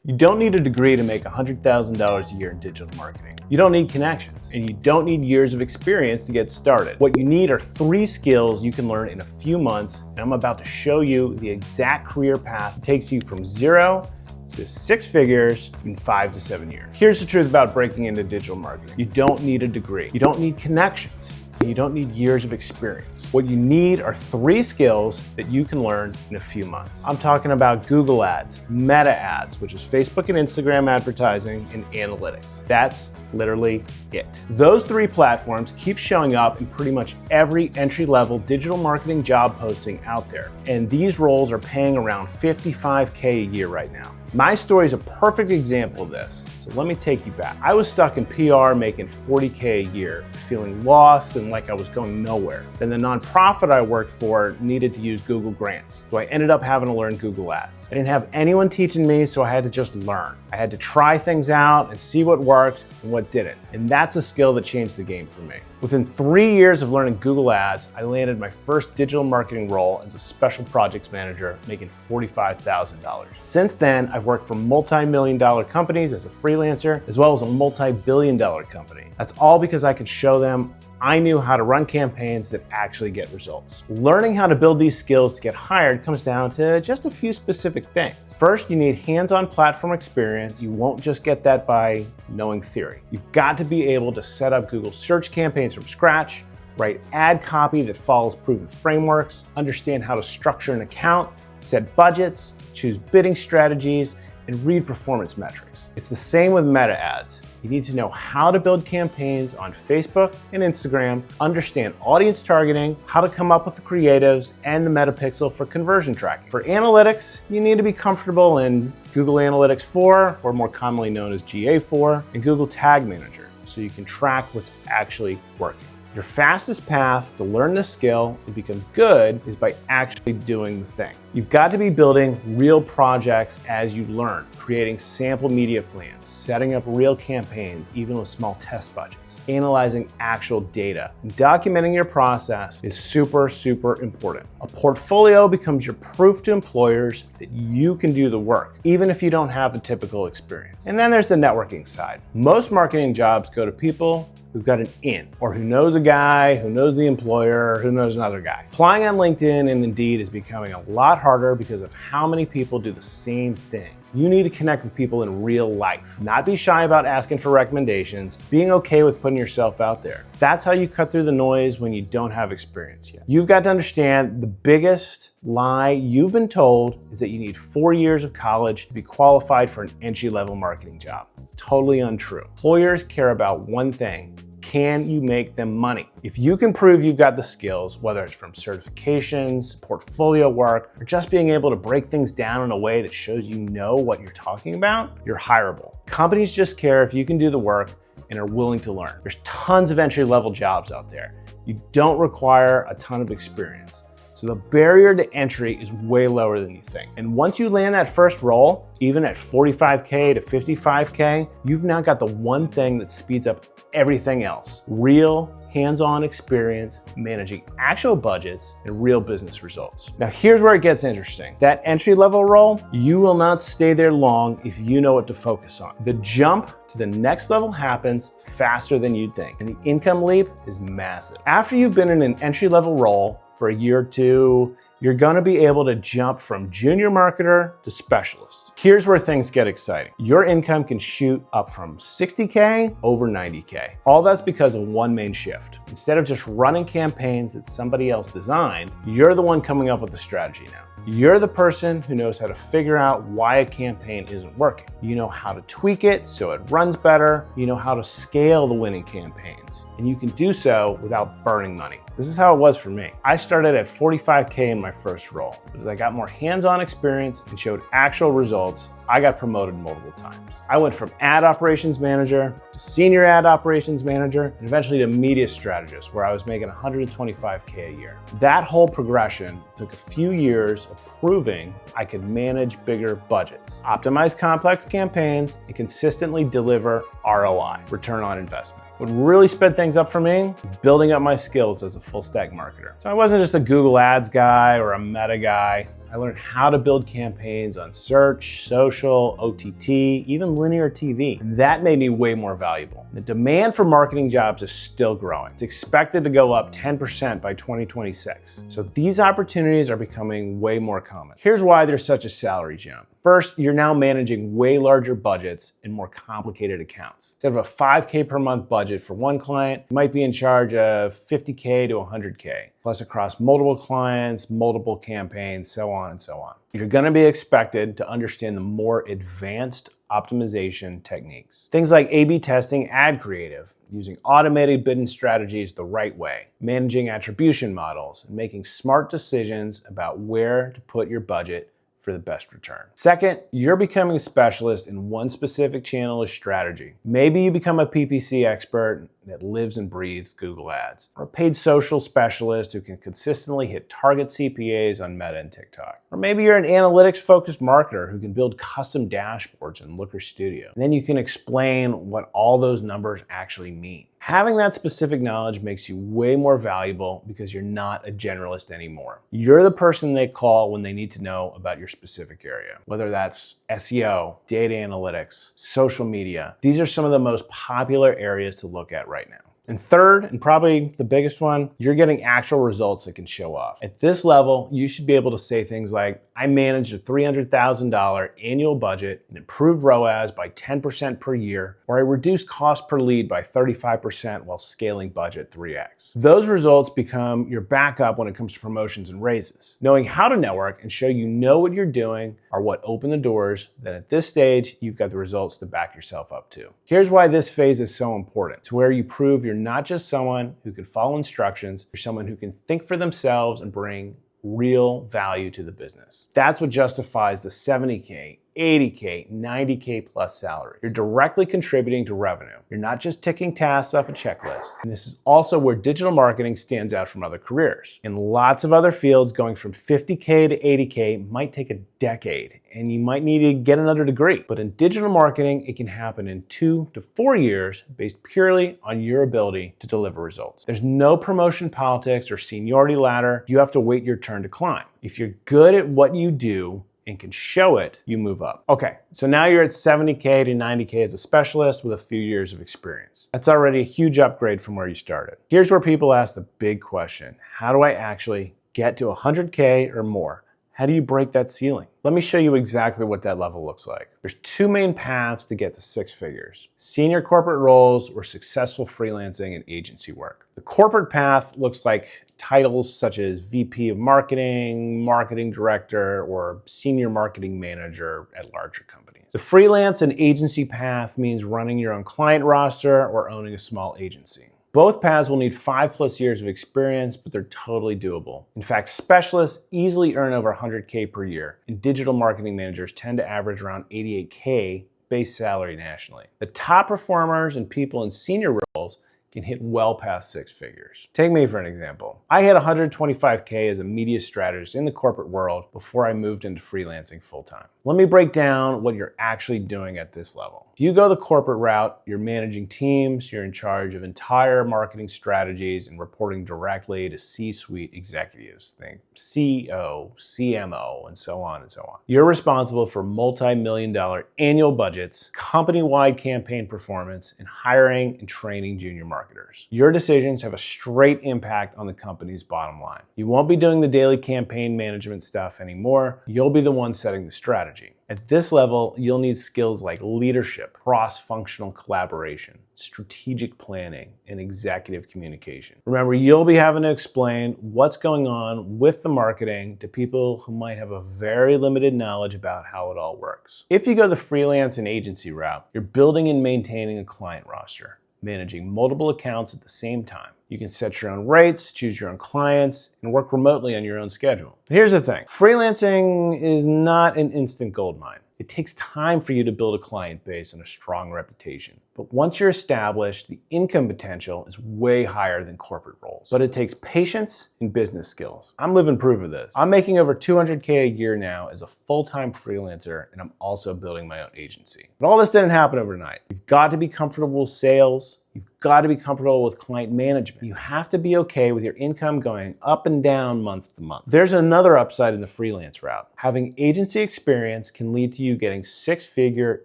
You don't need a degree to make $100,000 a year in digital marketing. You don't need connections, and you don't need years of experience to get started. What you need are 3 skills you can learn in a few months, and I'm about to show you the exact career path that takes you from 0 to 6 figures in 5 to 7 years. Here's the truth about breaking into digital marketing. You don't need a degree. You don't need connections. You don't need years of experience. What you need are 3 skills that you can learn in a few months. I'm talking about Google Ads, Meta Ads, which is Facebook and Instagram advertising, and analytics. That's literally it. Those 3 platforms keep showing up in pretty much every entry-level digital marketing job posting out there. And these roles are paying around $55K a year right now. My story is a perfect example of this, so let me take you back. I was stuck in PR making $40K a year, feeling lost and like I was going nowhere. Then the nonprofit I worked for needed to use Google Grants, so I ended up having to learn Google Ads. I didn't have anyone teaching me, so I had to just learn. I had to try things out and see what worked and what didn't, and that's a skill that changed the game for me. Within 3 years of learning Google Ads, I landed my first digital marketing role as a special projects manager, making $45,000. Since then, I've worked for multi-million-dollar companies as a freelancer, as well as a multi-billion-dollar company. That's all because I could show them I knew how to run campaigns that actually get results. Learning how to build these skills to get hired comes down to just a few specific things. First, you need hands-on platform experience. You won't just get that by knowing theory. You've got to be able to set up Google search campaigns from scratch, write ad copy that follows proven frameworks, understand how to structure an account, set budgets, choose bidding strategies, and read performance metrics. It's the same with Meta Ads. You need to know how to build campaigns on Facebook and Instagram, understand audience targeting, how to come up with the creatives, and the metapixel for conversion tracking. For analytics, you need to be comfortable in Google Analytics 4, or more commonly known as GA4, and Google Tag Manager, so you can track what's actually working. Your fastest path to learn this skill and become good is by actually doing the thing. You've got to be building real projects as you learn, creating sample media plans, setting up real campaigns, even with small test budgets, analyzing actual data, and documenting your process is super, super important. A portfolio becomes your proof to employers that you can do the work, even if you don't have the typical experience. And then there's the networking side. Most marketing jobs go to people who've got an in, or who knows a guy, who knows the employer, who knows another guy. Applying on LinkedIn and Indeed is becoming a lot harder because of how many people do the same thing. You need to connect with people in real life, not be shy about asking for recommendations, being okay with putting yourself out there. That's how you cut through the noise when you don't have experience yet. You've got to understand the biggest lie you've been told is that you need 4 years of college to be qualified for an entry-level marketing job. It's totally untrue. Employers care about one thing: can you make them money? If you can prove you've got the skills, whether it's from certifications, portfolio work, or just being able to break things down in a way that shows you know what you're talking about, you're hireable. Companies just care if you can do the work and are willing to learn. There's tons of entry-level jobs out there. You don't require a ton of experience. So the barrier to entry is way lower than you think. And once you land that first role, even at $45K to $55K, you've now got the one thing that speeds up everything else: real hands-on experience managing actual budgets and real business results. Now here's where it gets interesting. That entry-level role, you will not stay there long if you know what to focus on. The jump to the next level happens faster than you'd think, and the income leap is massive. After you've been in an entry-level role for a year or two, you're gonna be able to jump from junior marketer to specialist. Here's where things get exciting. Your income can shoot up from $60K over $90K. All that's because of one main shift. Instead of just running campaigns that somebody else designed, you're the one coming up with the strategy now. You're the person who knows how to figure out why a campaign isn't working. You know how to tweak it so it runs better. You know how to scale the winning campaigns. And you can do so without burning money. This is how it was for me. I started at $45K in my first role. But as I got more hands-on experience and showed actual results, I got promoted multiple times. I went from ad operations manager to senior ad operations manager, and eventually to media strategist, where I was making $125K a year. That whole progression took a few years of proving I could manage bigger budgets, optimize complex campaigns, and consistently deliver ROI, return on investment. What really sped things up for me, building up my skills as a full stack marketer. So I wasn't just a Google Ads guy or a Meta guy. I learned how to build campaigns on search, social, OTT, even linear TV. And that made me way more valuable. The demand for marketing jobs is still growing. It's expected to go up 10% by 2026. So these opportunities are becoming way more common. Here's why there's such a salary jump. First, you're now managing way larger budgets and more complicated accounts. Instead of a $5K per month budget for one client, you might be in charge of $50K to $100K, plus across multiple clients, multiple campaigns, so on and so on. You're gonna be expected to understand the more advanced optimization techniques. Things like A/B testing ad creative, using automated bidding strategies the right way, managing attribution models, and making smart decisions about where to put your budget for the best return. Second, you're becoming a specialist in one specific channel or strategy. Maybe you become a PPC expert that lives and breathes Google Ads, or a paid social specialist who can consistently hit target CPAs on Meta and TikTok. Or maybe you're an analytics-focused marketer who can build custom dashboards in Looker Studio. And then you can explain what all those numbers actually mean. Having that specific knowledge makes you way more valuable because you're not a generalist anymore. You're the person they call when they need to know about your specific area, whether that's SEO, data analytics, social media. These are some of the most popular areas to look at right now. And third, and probably the biggest one, you're getting actual results that can show off. At this level, you should be able to say things like, I managed a $300,000 annual budget and improved ROAS by 10% per year, or I reduced cost per lead by 35% while scaling budget 3x. Those results become your backup when it comes to promotions and raises. Knowing how to network and show you know what you're doing are what open the doors that at this stage, you've got the results to back yourself up to. Here's why this phase is so important. It's where you prove you're not just someone who can follow instructions, you're someone who can think for themselves and bring real value to the business. That's what justifies the $70K, $80K, $90K plus salary. You're directly contributing to revenue. You're not just ticking tasks off a checklist. And this is also where digital marketing stands out from other careers. In lots of other fields, going from $50K to $80K might take a decade, and you might need to get another degree. But in digital marketing, it can happen in 2 to 4 years based purely on your ability to deliver results. There's no promotion politics or seniority ladder. You have to wait your turn to climb. If you're good at what you do and can show it, you move up. Okay, so now you're at $70K to $90K as a specialist with a few years of experience. That's already a huge upgrade from where you started. Here's where people ask the big question. How do I actually get to $100K or more? How do you break that ceiling? Let me show you exactly what that level looks like. There's 2 main paths to get to 6 figures: senior corporate roles or successful freelancing and agency work. The corporate path looks like titles such as VP of Marketing, Marketing Director, or Senior Marketing Manager at larger companies. The freelance and agency path means running your own client roster or owning a small agency. Both paths will need 5+ years of experience, but they're totally doable. In fact, specialists easily earn over $100K per year, and digital marketing managers tend to average around $88K base salary nationally. The top performers and people in senior roles can hit well past 6 figures. Take me for an example. I had $125K as a media strategist in the corporate world before I moved into freelancing full-time. Let me break down what you're actually doing at this level. If you go the corporate route, you're managing teams, you're in charge of entire marketing strategies and reporting directly to C-suite executives. Think CEO, CMO, and so on and so on. You're responsible for multi-million-dollar annual budgets, company-wide campaign performance, and hiring and training junior marketers. Your decisions have a straight impact on the company's bottom line. You won't be doing the daily campaign management stuff anymore. You'll be the one setting the strategy. At this level, you'll need skills like leadership, cross-functional collaboration, strategic planning, and executive communication. Remember, you'll be having to explain what's going on with the marketing to people who might have a very limited knowledge about how it all works. If you go the freelance and agency route, you're building and maintaining a client roster, managing multiple accounts at the same time. You can set your own rates, choose your own clients, and work remotely on your own schedule. But here's the thing. Freelancing is not an instant gold mine. It takes time for you to build a client base and a strong reputation. But once you're established, the income potential is way higher than corporate roles. But it takes patience and business skills. I'm living proof of this. I'm making over $200K a year now as a full-time freelancer, and I'm also building my own agency. But all this didn't happen overnight. You've got to be comfortable with sales. You've got to be comfortable with client management. You have to be okay with your income going up and down month to month. There's another upside in the freelance route. Having agency experience can lead to you getting six-figure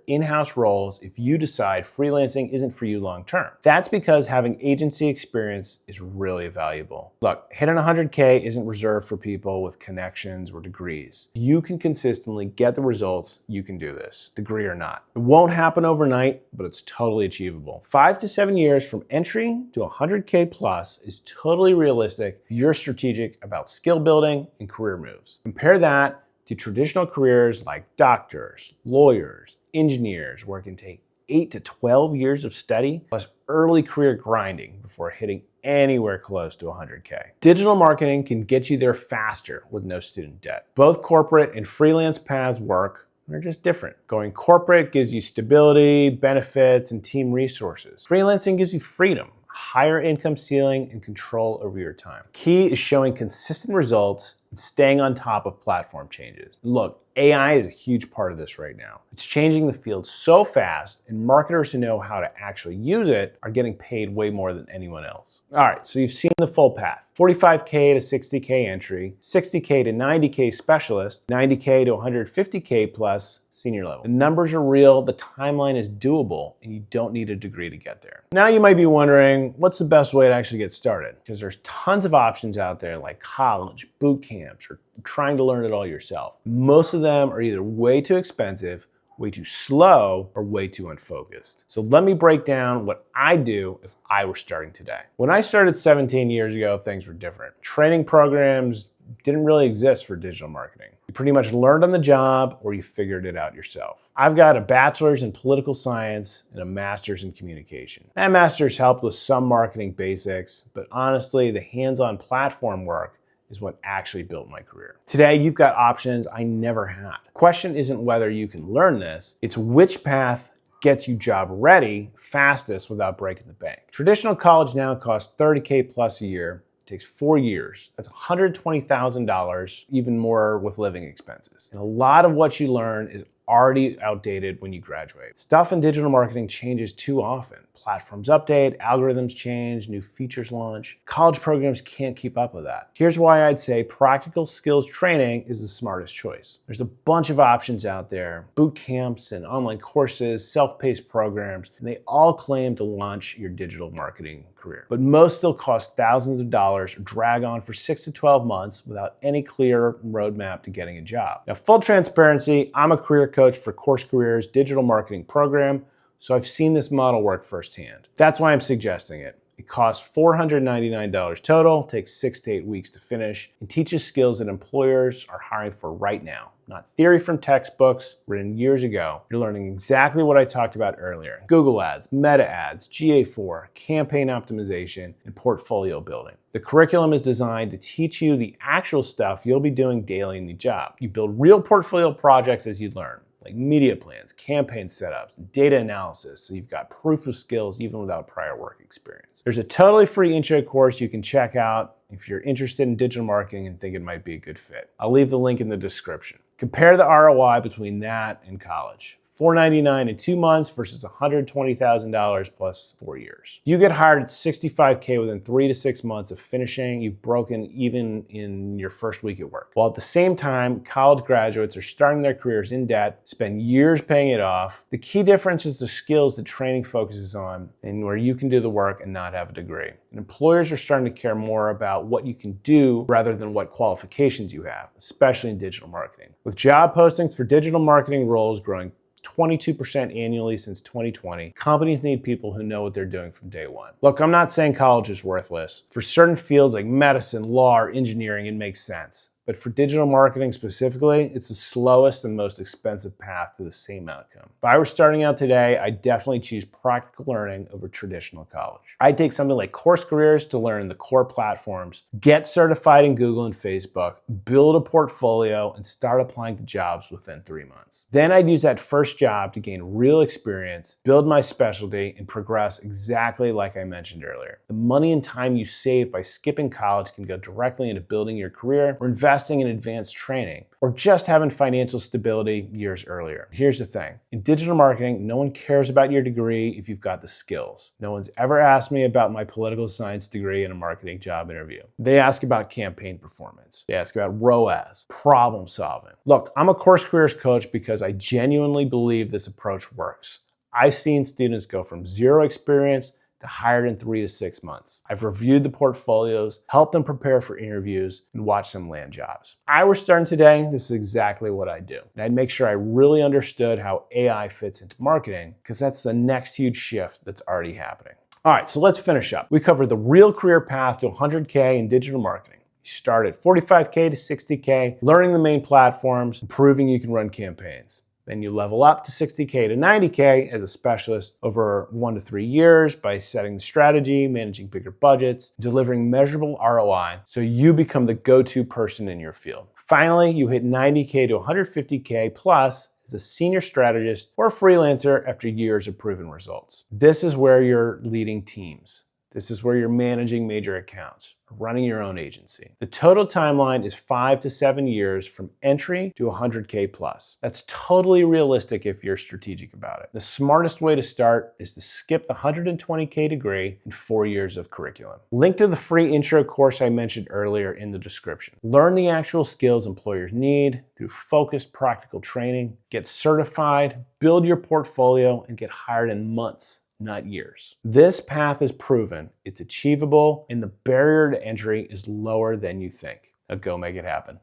in-house roles if you decide freelancing isn't for you long-term. That's because having agency experience is really valuable. Look, hitting 100K isn't reserved for people with connections or degrees. If you can consistently get the results, you can do this, degree or not. It won't happen overnight, but it's totally achievable. 5 to 7 years from entry to 100K plus is totally realistic if you're strategic about skill building and career moves. Compare that to traditional careers like doctors, lawyers, engineers, where it can take 8 to 12 years of study plus early career grinding before hitting anywhere close to 100K. Digital marketing can get you there faster with no student debt. Both corporate and freelance paths work. They're just different. Going corporate gives you stability, benefits, and team resources. Freelancing gives you freedom, higher income ceiling, and control over your time. Key is showing consistent results and staying on top of platform changes. Look, AI is a huge part of this right now. It's changing the field so fast, and marketers who know how to actually use it are getting paid way more than anyone else. All right, so you've seen the full path. 45K to 60K entry, 60K to 90K specialist, 90K to 150K plus senior level. The numbers are real, the timeline is doable, and you don't need a degree to get there. Now you might be wondering, what's the best way to actually get started? Because there's tons of options out there like college, boot camps, or trying to learn it all yourself. Most of them are either way too expensive, way too slow, or way too unfocused. So let me break down what I'd do if I were starting today. When I started 17 years ago, things were different. Training programs didn't really exist for digital marketing. You pretty much learned on the job or you figured it out yourself. I've got a bachelor's in political science and a master's in communication. That master's helped with some marketing basics, but honestly, the hands-on platform work is what actually built my career. Today, you've got options I never had. The question isn't whether you can learn this, it's which path gets you job ready fastest without breaking the bank. Traditional college now costs $30K plus a year. It takes 4 years. That's $120,000, even more with living expenses. And a lot of what you learn is already outdated when you graduate. Stuff in digital marketing changes too often. Platforms update, algorithms change, new features launch. College programs can't keep up with that. Here's why I'd say practical skills training is the smartest choice. There's a bunch of options out there, boot camps and online courses, self-paced programs, and they all claim to launch your digital marketing career. But most still cost thousands of dollars or drag on for 6 to 12 months without any clear roadmap to getting a job. Now, full transparency, I'm a career coach for CourseCareers digital marketing program, so I've seen this model work firsthand. That's why I'm suggesting it. It costs $499 total, takes 6 to 8 weeks to finish, and teaches skills that employers are hiring for right now. Not theory from textbooks written years ago. You're learning exactly what I talked about earlier. Google ads, meta ads, GA4, campaign optimization, and portfolio building. The curriculum is designed to teach you the actual stuff you'll be doing daily in the job. You build real portfolio projects as you learn, like media plans, campaign setups, data analysis, so you've got proof of skills even without prior work experience. There's a totally free intro course you can check out if you're interested in digital marketing and think it might be a good fit. I'll leave the link in the description. Compare the ROI between that and college. $499 in 2 months versus $120,000 plus 4 years. If you get hired at $65K within 3 to 6 months of finishing, you've broken even in your first week at work. While at the same time, college graduates are starting their careers in debt, spend years paying it off. The key difference is the skills that training focuses on and where you can do the work and not have a degree. And employers are starting to care more about what you can do rather than what qualifications you have, especially in digital marketing. With job postings for digital marketing roles growing 22% annually since 2020. Companies need people who know what they're doing from day one. Look, I'm not saying college is worthless. For certain fields like medicine, law, or engineering, it makes sense. But for digital marketing specifically, it's the slowest and most expensive path to the same outcome. If I were starting out today, I'd definitely choose practical learning over traditional college. I'd take something like CourseCareers to learn the core platforms, get certified in Google and Facebook, build a portfolio, and start applying to jobs within 3 months. Then I'd use that first job to gain real experience, build my specialty, and progress exactly like I mentioned earlier. The money and time you save by skipping college can go directly into building your career or investing investing in advanced training, or just having financial stability years earlier. Here's the thing. In digital marketing, no one cares about your degree if you've got the skills. No one's ever asked me about my political science degree in a marketing job interview. They ask about campaign performance. They ask about ROAS, problem solving. Look, I'm a CourseCareers coach because I genuinely believe this approach works. I've seen students go from zero experience to hired in 3 to 6 months. I've reviewed the portfolios, helped them prepare for interviews, and watched them land jobs. If I were starting today, this is exactly what I'd do. And I'd make sure I really understood how AI fits into marketing, because that's the next huge shift that's already happening. All right, so let's finish up. We covered the real career path to 100K in digital marketing. You start at 45K to 60K, learning the main platforms, and proving you can run campaigns. Then you level up to 60K to 90K as a specialist over 1 to 3 years by setting the strategy, managing bigger budgets, delivering measurable ROI, so you become the go-to person in your field. Finally, you hit 90K to 150K plus as a senior strategist or freelancer after years of proven results. This is where you're leading teams. This is where you're managing major accounts, running your own agency. The total timeline is 5 to 7 years from entry to 100K plus. That's totally realistic if you're strategic about it. The smartest way to start is to skip the 120K degree and 4 years of curriculum. Link to the free intro course I mentioned earlier in the description. Learn the actual skills employers need through focused practical training, get certified, build your portfolio, and get hired in months, not years. This path is proven, it's achievable, and the barrier to entry is lower than you think. Now go make it happen.